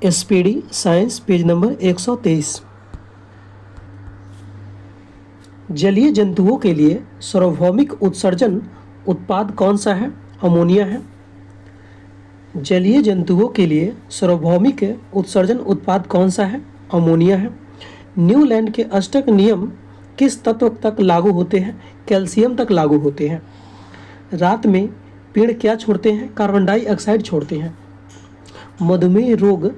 SPD science page number 123। जलीय जंतुओं के लिए सार्वभौमिक उत्सर्जन उत्पाद कौन सा है? अमोनिया है। जलीय जंतुओं के लिए सार्वभौमिक उत्सर्जन उत्पाद कौन सा है? अमोनिया है। न्यूलैंड के अष्टक नियम किस तत्व तक लागू होते हैं? कैल्शियम तक लागू होते हैं। रात में पेड़ क्या छोड़ते हैं? कार्बन डाइऑक्साइड छोड़ते हैं। मधुमेह रोग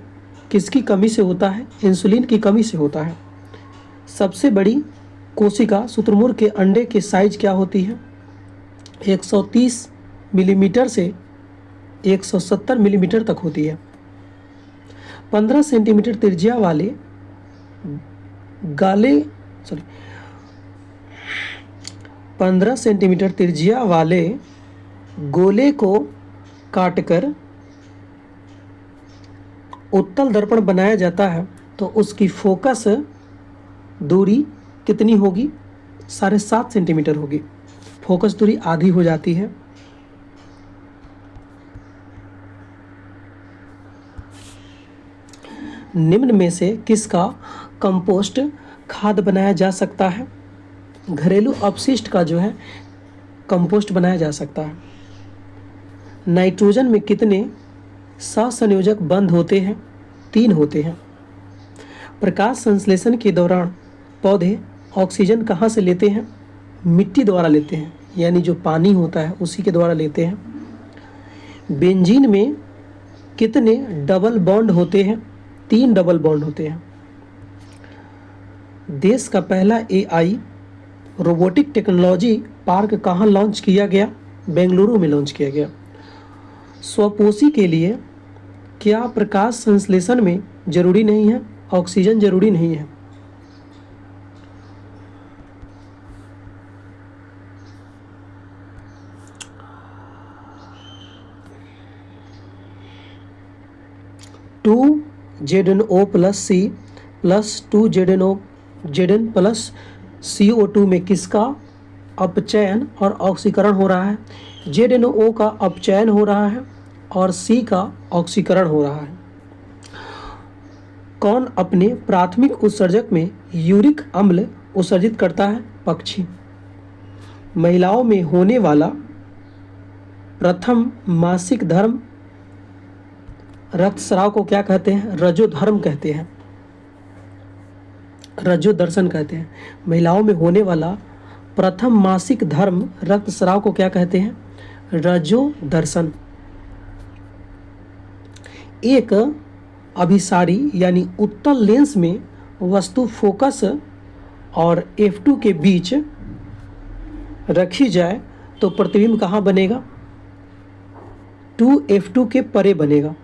किसकी कमी से होता है? इंसुलिन की कमी से होता है। सबसे बड़ी कोशिका शुतुरमुर्ग के अंडे की साइज क्या होती है? 130 मिलीमीटर से 170 मिलीमीटर तक होती है। 15 सेंटीमीटर त्रिज्या वाले गाले 15 सेंटीमीटर त्रिज्या वाले गोले को काटकर उत्तल दर्पण बनाया जाता है तो उसकी फोकस दूरी कितनी होगी? 7.5 सेंटीमीटर होगी। फोकस दूरी आधी हो जाती है। निम्न में से किसका कंपोस्ट खाद बनाया जा सकता है? घरेलू अपशिष्ट का जो है कंपोस्ट बनाया जा सकता है। नाइट्रोजन में कितने सहसंयोजक बंध होते हैं? 3 होते हैं। प्रकाश संश्लेषण के दौरान पौधे ऑक्सीजन कहाँ से लेते हैं? मिट्टी द्वारा लेते हैं, यानी जो पानी होता है उसी के द्वारा लेते हैं। बेंजीन में कितने डबल बॉन्ड होते हैं? 3 डबल बॉन्ड होते हैं। देश का पहला एआई रोबोटिक टेक्नोलॉजी पार्क कहाँ लॉन्च किया गया? बेंगलुरु में लॉन्च किया गया। स्वपोषी के लिए क्या प्रकाश संश्लेषण में जरूरी नहीं है? ऑक्सीजन जरूरी नहीं है। ZnO plus C plus 2ZnO plus CO2 में किसका अपचयन और ऑक्सीकरण हो रहा है? ZnO का अपचयन हो रहा है और C का ऑक्सीकरण हो रहा है। कौन अपने प्राथमिक उत्सर्जक में यूरिक अम्ल उत्सर्जित करता है? पक्षी। महिलाओं में होने वाला प्रथम मासिक धर्म रक्तस्राव को क्या कहते हैं? रजोधर्म कहते हैं, रजोदर्शन कहते हैं। महिलाओं में होने वाला प्रथम मासिक धर्म रक्तस्राव को क्या कहते हैं? रजोदर्शन। एक अभिसारी यानी उत्तल लेंस में वस्तु फोकस और f2 के बीच रखी जाए तो प्रतिबिंब कहाँ बनेगा? 2f2 के परे बनेगा।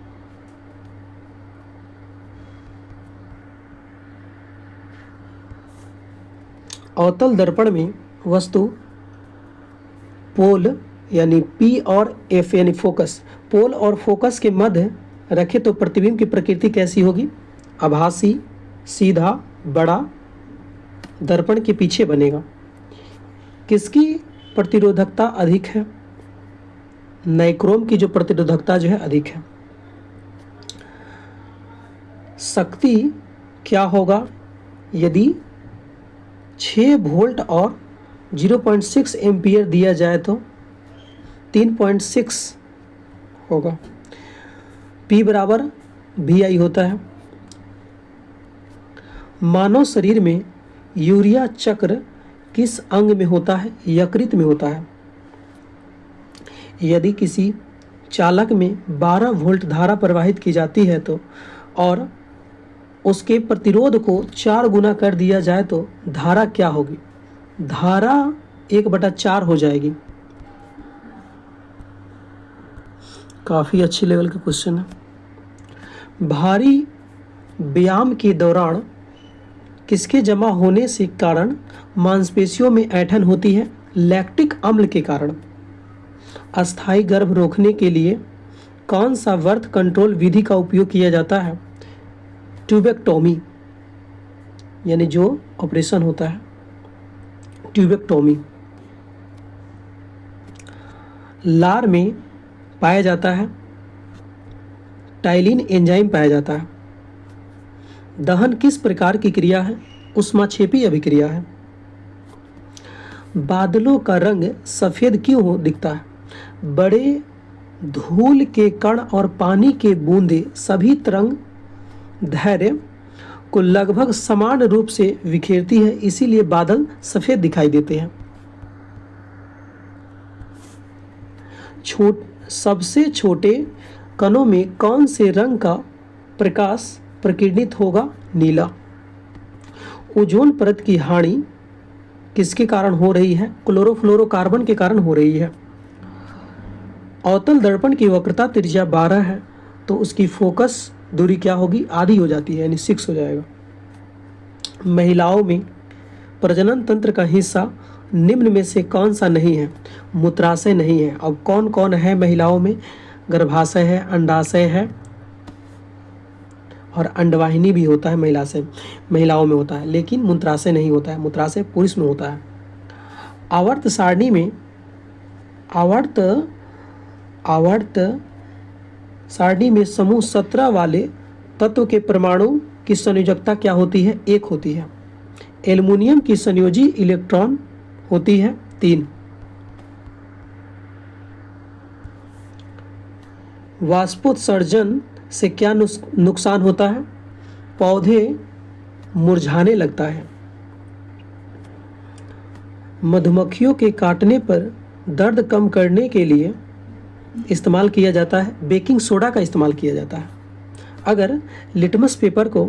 अवतल दर्पण में वस्तु पोल यानी P और F यानी फोकस, पोल और फोकस के मध्य रखे तो प्रतिबिंब की प्रकृति कैसी होगी? आभासी, सीधा, बड़ा, दर्पण के पीछे बनेगा। किसकी प्रतिरोधकता अधिक है? नाइक्रोम की जो प्रतिरोधकता जो है अधिक है। शक्ति क्या होगा यदि 6 वोल्ट और 0.6 एम्पियर दिया जाए तो? 3.6 होगा। P बराबर VI होता है। मानव शरीर में यूरिया चक्र किस अंग में होता है? यकृत में होता है। यदि किसी चालक में 12 वोल्ट धारा प्रवाहित की जाती है तो और उसके प्रतिरोध को 4 गुना कर दिया जाए तो धारा क्या होगी? धारा 1/4 हो जाएगी। काफ़ी अच्छी लेवल का क्वेश्चन है। भारी व्यायाम के दौरान किसके जमा होने से कारण मांसपेशियों में ऐंठन होती है? लैक्टिक अम्ल के कारण। अस्थायी गर्भ रोकने के लिए कौन सा बर्थ कंट्रोल विधि का उपयोग किया जाता है? ट्यूबेक्टोमी, यानी जो ऑपरेशन होता है ट्यूबेक्टोमी। लार में पाया जाता है टाइलिन एंजाइम पाया जाता है। दहन किस प्रकार की क्रिया है? ऊष्माक्षेपी अभिक्रिया है। बादलों का रंग सफ़ेद क्यों दिखता है? बड़े धूल के कण और पानी के बूंदे सभी तरंग धैर्य को लगभग समान रूप से बिखेरती है, इसीलिए बादल सफ़ेद दिखाई देते हैं। सबसे छोटे कणों में कौन से रंग का प्रकाश प्रकीर्णित होगा? नीला। ओजोन परत की हानि किसके कारण हो रही है? क्लोरोफ्लोरोकार्बन के कारण हो रही है। अवतल दर्पण की वक्रता त्रिज्या 12 है, तो उसकी फोकस दूरी क्या होगी? आधी हो जाती है, यानी 6 हो जाएगा। महिलाओं में प्रजनन तंत्र का हिस्सा निम्न में से कौन सा नहीं है? मूत्राशय नहीं है। अब कौन कौन है महिलाओं में? गर्भाशय है, अंडाशय है और अंडवाहिनी भी होता है महिलाओं में होता है, लेकिन मूत्राशय नहीं होता है। मूत्राशय पुरुष में होता है। आवर्त सारणी में समूह 17 वाले तत्व के परमाणु की संयोजकता क्या होती है? 1 होती है। एल्युमिनियम की संयोजी इलेक्ट्रॉन होती है 3। वाष्पोत्सर्जन से क्या नुकसान होता है? पौधे मुरझाने लगता है। मधुमक्खियों के काटने पर दर्द कम करने के लिए इस्तेमाल किया जाता है बेकिंग सोडा का इस्तेमाल किया जाता है। अगर लिटमस पेपर को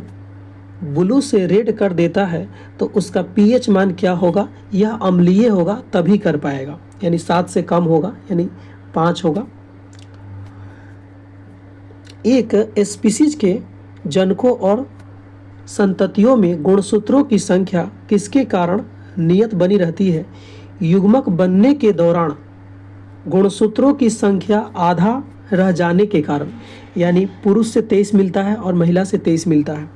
ब्लू से रेड कर देता है तो उसका पीएच मान क्या होगा? यह अम्लीय होगा, तभी कर पाएगा, यानी 7 से कम होगा, यानी 5 होगा। एक स्पीसीज के जनकों और संततियों में गुणसूत्रों की संख्या किसके कारण नियत बनी रहती है? युग्मक बनने के दौरान गुणसूत्रों की संख्या आधा रह जाने के कारण, यानी पुरुष से 23 मिलता है और महिला से 23 मिलता है,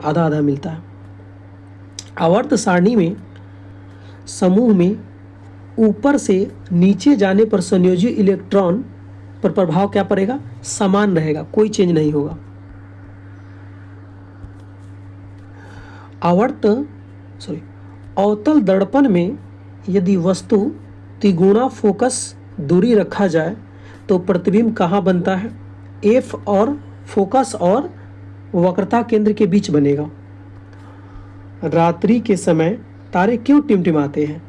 आधा आधा मिलता है। आवर्त सारणी में समूह में ऊपर से नीचे जाने पर संयोजी इलेक्ट्रॉन पर प्रभाव क्या पड़ेगा? समान रहेगा, कोई चेंज नहीं होगा। अवतल दर्पण में यदि वस्तु तिगुना फोकस दूरी रखा जाए तो प्रतिबिंब कहाँ बनता है? एफ और फोकस और वक्रता केंद्र के बीच बनेगा। रात्रि के समय तारे क्यों टिमटिमाते हैं?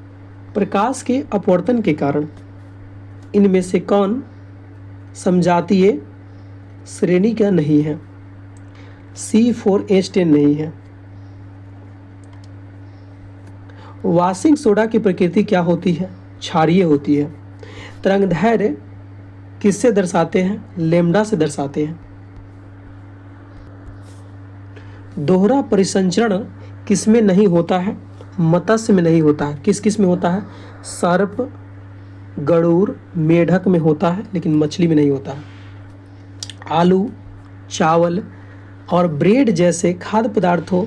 प्रकाश के अपवर्तन के कारण। इनमें से कौन समजातीय श्रेणी का नहीं है? C4H10 नहीं है। वाशिंग सोडा की प्रकृति क्या होती है? क्षारीय होती है। तरंगदैर्घ्य किससे दर्शाते हैं? लैम्ब्डा से दर्शाते हैं। दोहरा परिसंचरण किस में नहीं होता है? मत्स्य में नहीं होता है। किस किस में होता है? सर्प, गरुड़, मेढक में होता है, लेकिन मछली में नहीं होता है। आलू, चावल और ब्रेड जैसे खाद्य पदार्थों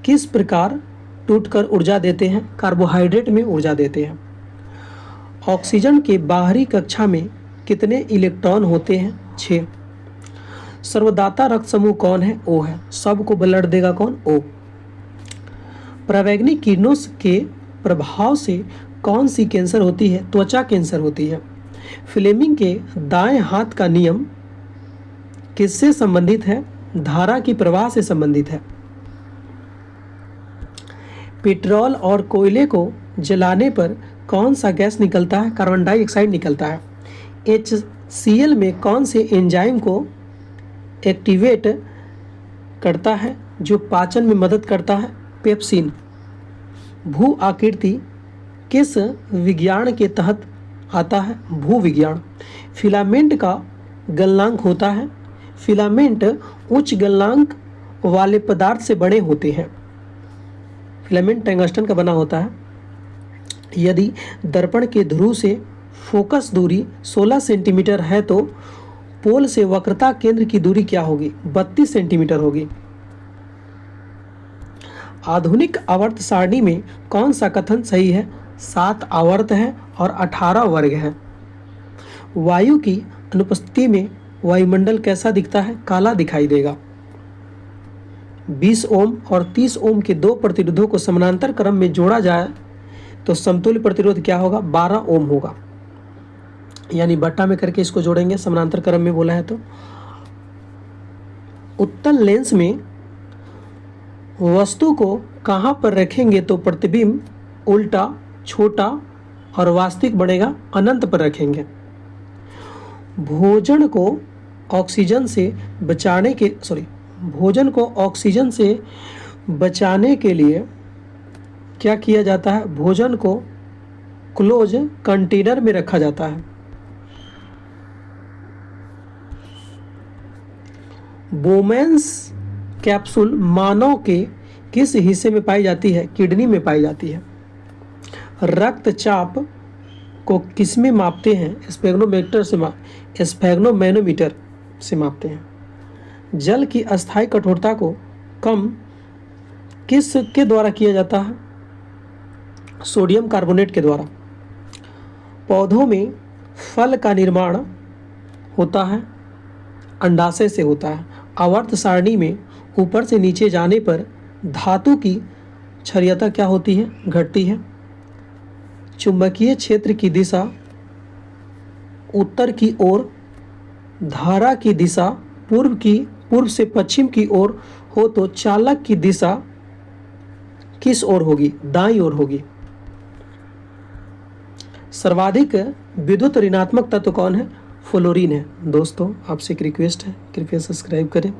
किस प्रकार टूटकर ऊर्जा देते हैं? कार्बोहाइड्रेट में ऊर्जा देते हैं। ऑक्सीजन के बाहरी कक्षा में कितने इलेक्ट्रॉन होते हैं? 6। सर्वदाता रक्त समूह कौन है? O है। सबको ब्लड देगा कौन? O। परावैंगनिक किरणों के प्रभाव से कौन सी कैंसर होती है? त्वचा कैंसर होती है। फ्लेमिंग के दाएं हाथ का नियम किससे संबंधित है? धारा की प्रवाह से संबंधित है। पेट्रोल और कोयले को जलाने पर कौन सा गैस निकलता है? कार्बन डाइऑक्साइड निकलता है। HCl में कौन से एंजाइम को एक्टिवेट करता है जो पाचन में मदद करता है? पेप्सिन। भू आकृति किस विज्ञान के तहत आता है? भू विज्ञान। फिलामेंट का गलनांक होता है। फिलामेंट उच्च गलनांक वाले पदार्थ से बने होते हैं। फिलामेंट टंगस्टन का बना होता है। यदि दर्पण के ध्रुव से फोकस दूरी 16 सेंटीमीटर है तो पोल से वक्रता केंद्र की दूरी क्या होगी? 32 सेंटीमीटर होगी। आधुनिक आवर्त सारणी में कौन सा कथन सही है? 7 आवर्त है और 18 वर्ग है। वायु की अनुपस्थिति में वायुमंडल कैसा दिखता है? काला दिखाई देगा। 20 ओम और 30 ओम के दो प्रतिरोधों को समानांतर क्रम में जोड़ा जाए तो समतुल्य प्रतिरोध क्या होगा? 12 ओम होगा। यानी बट्टा में करके इसको जोड़ेंगे समानांतर क्रम में बोला है तो। उत्तल लेंस में वस्तु को कहाँ पर रखेंगे तो प्रतिबिंब उल्टा, छोटा और वास्तविक बनेगा? अनंत पर रखेंगे। भोजन को ऑक्सीजन से बचाने के लिए क्या किया जाता है? भोजन को क्लोज कंटेनर में रखा जाता है। बोमेंस कैप्सूल मानव के किस हिस्से में पाई जाती है? किडनी में पाई जाती है। रक्तचाप को किस में मापते हैं? स्फेग्नोमैनोमीटर से मापते हैं। जल की अस्थायी कठोरता को कम किस के द्वारा किया जाता है? सोडियम कार्बोनेट के द्वारा। पौधों में फल का निर्माण होता है, अंडाशय से होता है। आवर्त सारणी में ऊपर से नीचे जाने पर धातु की क्षारीयता क्या होती है? घटती है। चुंबकीय क्षेत्र की दिशा उत्तर की ओर, धारा की दिशा पूर्व से पश्चिम की ओर हो तो चालक की दिशा किस ओर होगी? दाईं ओर होगी। सर्वाधिक विद्युत ऋणात्मक तत्व कौन है? फ्लोरीन है। दोस्तों आपसे एक रिक्वेस्ट है, कृपया सब्सक्राइब करें।